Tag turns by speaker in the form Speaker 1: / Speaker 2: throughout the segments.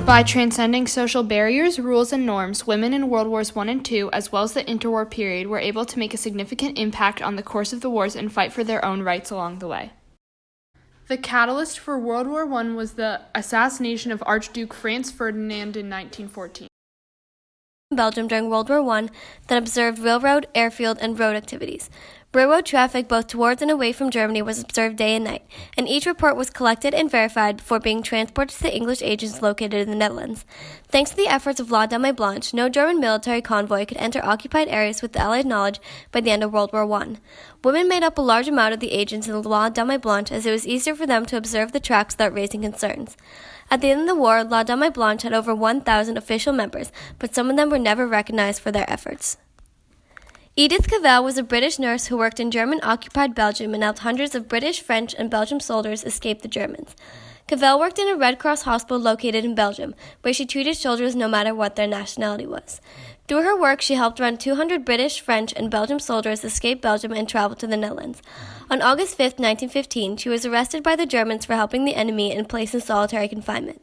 Speaker 1: By transcending social barriers, rules, and norms, women in World Wars I and II, as well as the interwar period, were able to make a significant impact on the course of the wars and fight for their own rights along the way. The catalyst for World War I was the assassination of Archduke Franz Ferdinand in 1914.
Speaker 2: Belgium during World War I that observed railroad, airfield, and road activities. Railroad traffic both towards and away from Germany was observed day and night, and each report was collected and verified before being transported to the English agents located in the Netherlands. Thanks to the efforts of La Dame Blanche, no German military convoy could enter occupied areas with the Allied knowledge by the end of World War I. Women made up a large amount of the agents in the La Dame Blanche as it was easier for them to observe the tracks without raising concerns. At the end of the war, La Dame Blanche had over 1,000 official members, but some of them were never recognized for their efforts. Edith Cavell was a British nurse who worked in German-occupied Belgium and helped hundreds of British, French, and Belgian soldiers escape the Germans. Cavell worked in a Red Cross hospital located in Belgium, where she treated soldiers no matter what their nationality was. Through her work, she helped around 200 British, French, and Belgian soldiers escape Belgium and travel to the Netherlands. On August 5, 1915, she was arrested by the Germans for helping the enemy and placed in solitary confinement.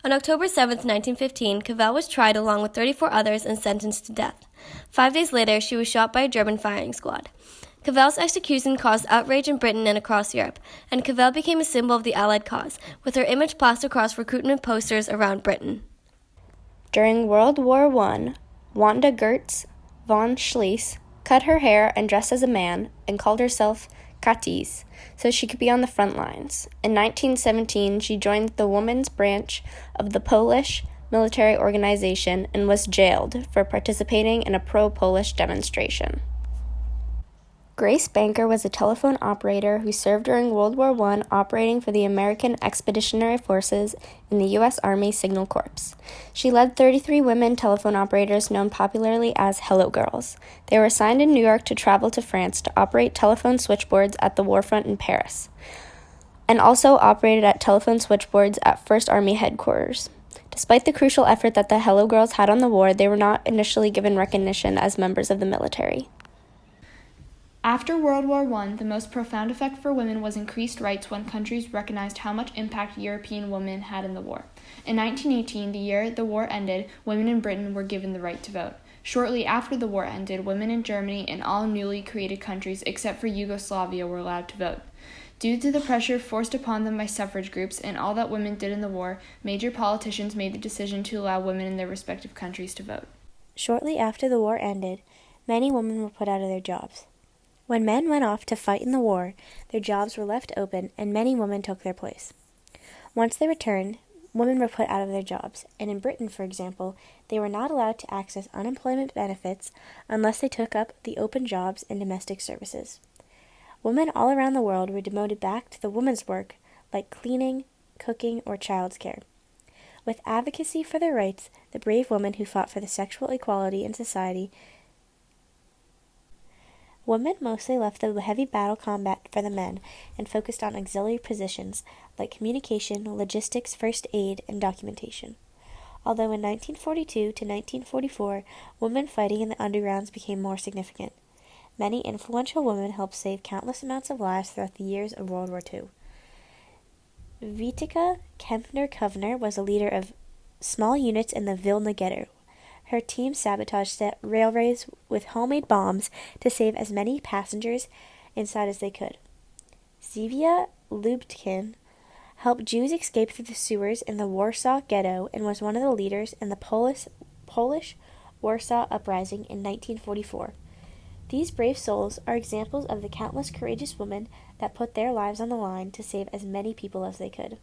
Speaker 2: On October 7, 1915, Cavell was tried along with 34 others and sentenced to death. 5 days later, she was shot by a German firing squad. Cavell's execution caused outrage in Britain and across Europe, and Cavell became a symbol of the Allied cause, with her image plastered across recruitment posters around Britain.
Speaker 3: During World War I, Wanda Gertz von Schliess cut her hair and dressed as a man and called herself Katis, so she could be on the front lines. In 1917, she joined the women's branch of the Polish military organization and was jailed for participating in a pro-Polish demonstration. Grace Banker was a telephone operator who served during World War I operating for the American Expeditionary Forces in the U.S. Army Signal Corps. She led 33 women telephone operators known popularly as Hello Girls. They were assigned in New York to travel to France to operate telephone switchboards at the warfront in Paris, and also operated at telephone switchboards at First Army headquarters. Despite the crucial effort that the Hello Girls had on the war, they were not initially given recognition as members of the military.
Speaker 1: After World War I, the most profound effect for women was increased rights when countries recognized how much impact European women had in the war. In 1918, the year the war ended, women in Britain were given the right to vote. Shortly after the war ended, women in Germany and all newly created countries except for Yugoslavia were allowed to vote. Due to the pressure forced upon them by suffrage groups and all that women did in the war, major politicians made the decision to allow women in their respective countries to vote.
Speaker 4: Shortly after the war ended, many women were put out of their jobs. When men went off to fight in the war, their jobs were left open and many women took their place. Once they returned, women were put out of their jobs, and in Britain, for example, they were not allowed to access unemployment benefits unless they took up the open jobs in domestic services. Women all around the world were demoted back to the women's work like cleaning, cooking, or child's care. With advocacy for their rights, the brave women who fought for the sexual equality in society, women mostly left the heavy battle combat for the men and focused on auxiliary positions like communication, logistics, first aid, and documentation. Although in 1942 to 1944, women fighting in the undergrounds became more significant. Many influential women helped save countless amounts of lives throughout the years of World War II. Vitica Kempner-Kovner was a leader of small units in the Vilna Ghetto. Her team sabotaged railways with homemade bombs to save as many passengers inside as they could. Zivia Lubkin helped Jews escape through the sewers in the Warsaw Ghetto and was one of the leaders in the Polish Warsaw Uprising in 1944. These brave souls are examples of the countless courageous women that put their lives on the line to save as many people as they could.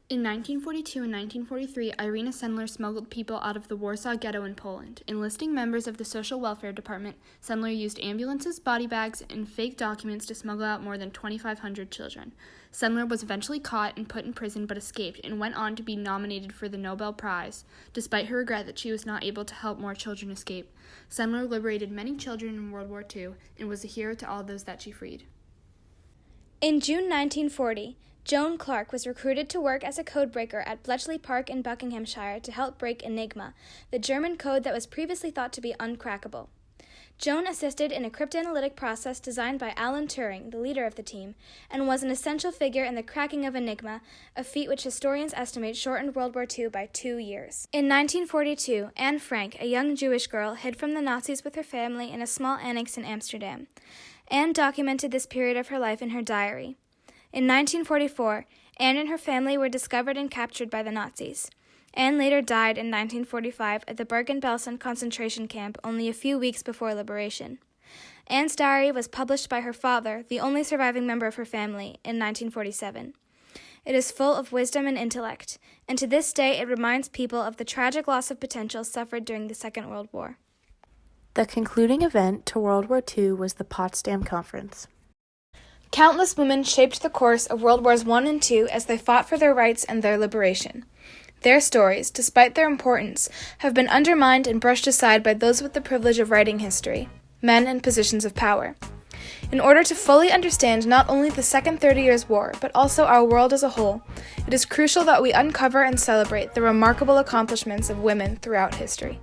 Speaker 1: In 1942 and 1943, Irina Sendler smuggled people out of the Warsaw Ghetto in Poland. Enlisting members of the Social Welfare Department, Sendler used ambulances, body bags, and fake documents to smuggle out more than 2,500 children. Sendler was eventually caught and put in prison but escaped and went on to be nominated for the Nobel Prize, despite her regret that she was not able to help more children escape. Sendler liberated many children in World War II and was a hero to all those that she freed.
Speaker 5: In June 1940, Joan Clark was recruited to work as a codebreaker at Bletchley Park in Buckinghamshire to help break Enigma, the German code that was previously thought to be uncrackable. Joan assisted in a cryptanalytic process designed by Alan Turing, the leader of the team, and was an essential figure in the cracking of Enigma, a feat which historians estimate shortened World War II by 2 years. In 1942, Anne Frank, a young Jewish girl, hid from the Nazis with her family in a small annex in Amsterdam. Anne documented this period of her life in her diary. In 1944, Anne and her family were discovered and captured by the Nazis. Anne later died in 1945 at the Bergen-Belsen concentration camp only a few weeks before liberation. Anne's diary was published by her father, the only surviving member of her family, in 1947. It is full of wisdom and intellect, and to this day it reminds people of the tragic loss of potential suffered during the Second World War.
Speaker 6: The concluding event to World War II was the Potsdam Conference.
Speaker 1: Countless women shaped the course of World Wars I and II as they fought for their rights and their liberation. Their stories, despite their importance, have been undermined and brushed aside by those with the privilege of writing history, men in positions of power. In order to fully understand not only the Second 30 Years' War, but also our world as a whole, it is crucial that we uncover and celebrate the remarkable accomplishments of women throughout history.